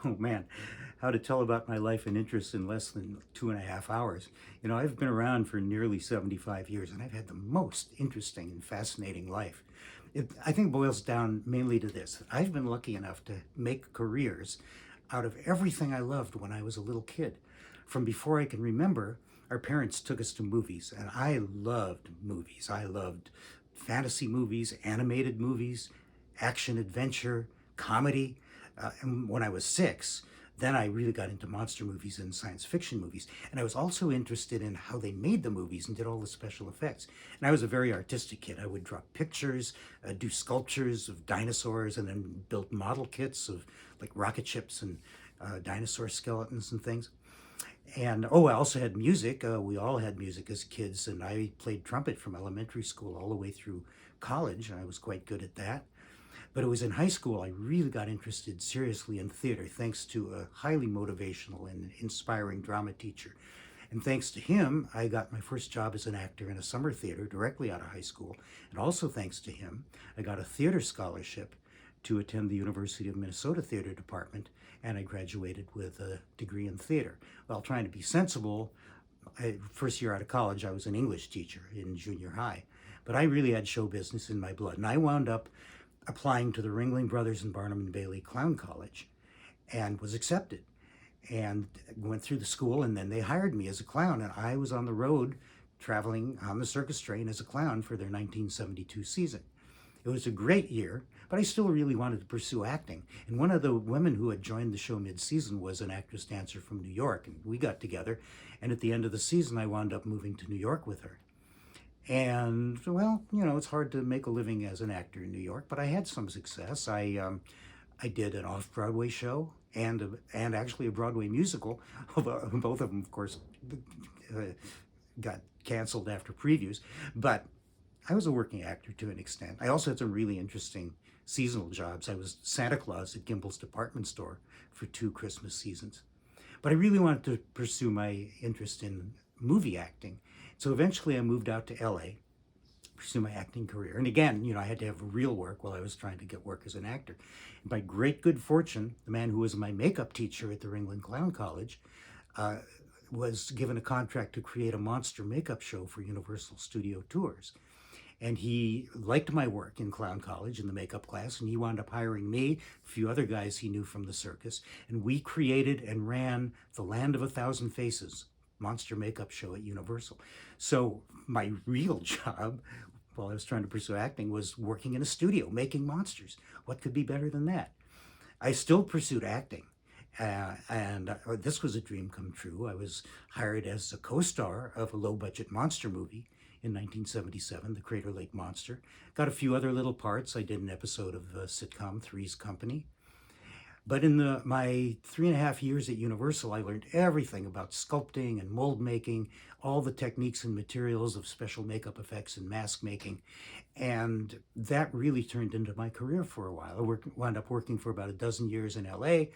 Oh man, how to tell about my life and interests in less than 2.5 hours. I've been around for nearly 75 years and I've had the most interesting and fascinating life. I think boils down mainly to this. I've been lucky enough to make careers out of everything I loved when I was a little kid. From before I can remember, our parents took us to movies, and I loved movies. I loved fantasy movies, animated movies, action adventure, comedy. And when I was 6, then I really got into monster movies and science fiction movies. And I was also interested in how they made the movies and did all the special effects. And I was a very artistic kid. I would draw pictures, do sculptures of dinosaurs, and then build model kits of like rocket ships and dinosaur skeletons and things. And oh, I also had music. We all had music as kids, and I played trumpet from elementary school all the way through college, and I was quite good at that. But it was in high school I really got interested seriously in theater, thanks to a highly motivational and inspiring drama teacher. And thanks to him, I got my first job as an actor in a summer theater directly out of high school. And also thanks to him, I got a theater scholarship to attend the University of Minnesota Theater Department, and I graduated with a degree in theater. While trying to be sensible, first year out of college, I was an English teacher in junior high. But I really had show business in my blood. And I wound up applying to the Ringling Brothers and Barnum and Bailey Clown College and was accepted and went through the school, and then they hired me as a clown, and I was on the road traveling on the circus train as a clown for their 1972 season. It was a great year, but I still really wanted to pursue acting. And one of the women who had joined the show mid-season was an actress dancer from New York, and we got together. And at the end of the season, I wound up moving to New York with her. And well, it's hard to make a living as an actor in New York, but I had some success. I did an off-Broadway show and actually a Broadway musical. Although both of them, of course, uh, got canceled after previews. But I was a working actor to an extent. I also had some really interesting seasonal jobs. I was Santa Claus at Gimbel's department store for 2 Christmas seasons. But I really wanted to pursue my interest in movie acting. So eventually I moved out to LA, pursue my acting career. And again, I had to have real work while I was trying to get work as an actor. And by great good fortune, the man who was my makeup teacher at the Ringling Clown College uh, was given a contract to create a monster makeup show for Universal Studio Tours. And he liked my work in clown college in the makeup class, and he wound up hiring me, a few other guys he knew from the circus, and we created and ran the Land of a Thousand Faces monster makeup show at Universal. So my real job while I was trying to pursue acting was working in a studio making monsters. What could be better than that? I still pursued acting. And this was a dream come true. I was hired as a co-star of a low-budget monster movie in 1977, The Crater Lake Monster. Got a few other little parts. I did an episode of the sitcom Three's Company. But in my 3.5 years at Universal, I learned everything about sculpting and mold making, all the techniques and materials of special makeup effects and mask making. And that really turned into my career for a while. Wound up working for about a dozen years in LA,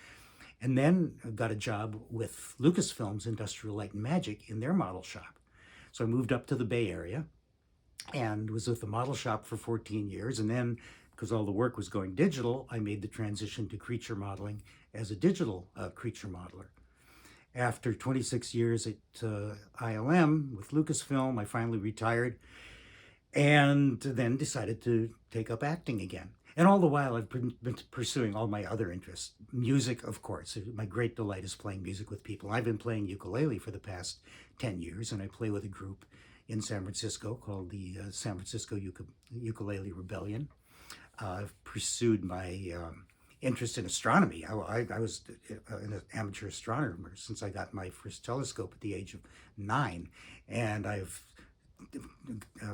and then got a job with Lucasfilm's Industrial Light and Magic in their model shop. So I moved up to the Bay Area and was with the model shop for 14 years. And then, because all the work was going digital, I made the transition to creature modeling as a digital creature modeler. After 26 years at ILM with Lucasfilm, I finally retired and then decided to take up acting again. And all the while, I've been pursuing all my other interests. Music, of course. My great delight is playing music with people. I've been playing ukulele for the past 10 years, and I play with a group in San Francisco called the San Francisco Ukulele Rebellion. I've pursued my interest in astronomy. I was an amateur astronomer since I got my first telescope at the age of 9, and I've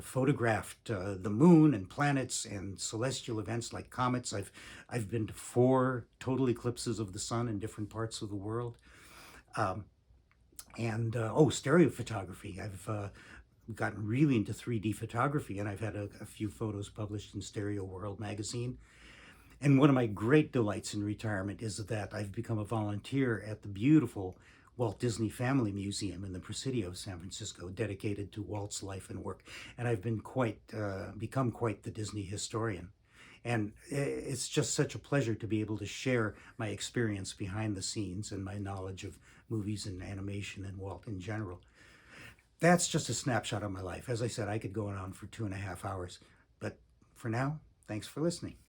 photographed the moon and planets and celestial events like comets. I've been to 4 total eclipses of the sun in different parts of the world. Um, and stereo photography. I've gotten really into 3D photography, and I've had a few photos published in Stereo World magazine. And one of my great delights in retirement is that I've become a volunteer at the beautiful Walt Disney Family Museum in the Presidio of San Francisco, dedicated to Walt's life and work. And I've been become quite the Disney historian. And it's just such a pleasure to be able to share my experience behind the scenes and my knowledge of movies and animation and Walt in general. That's just a snapshot of my life. As I said, I could go on for 2.5 hours. But for now, thanks for listening.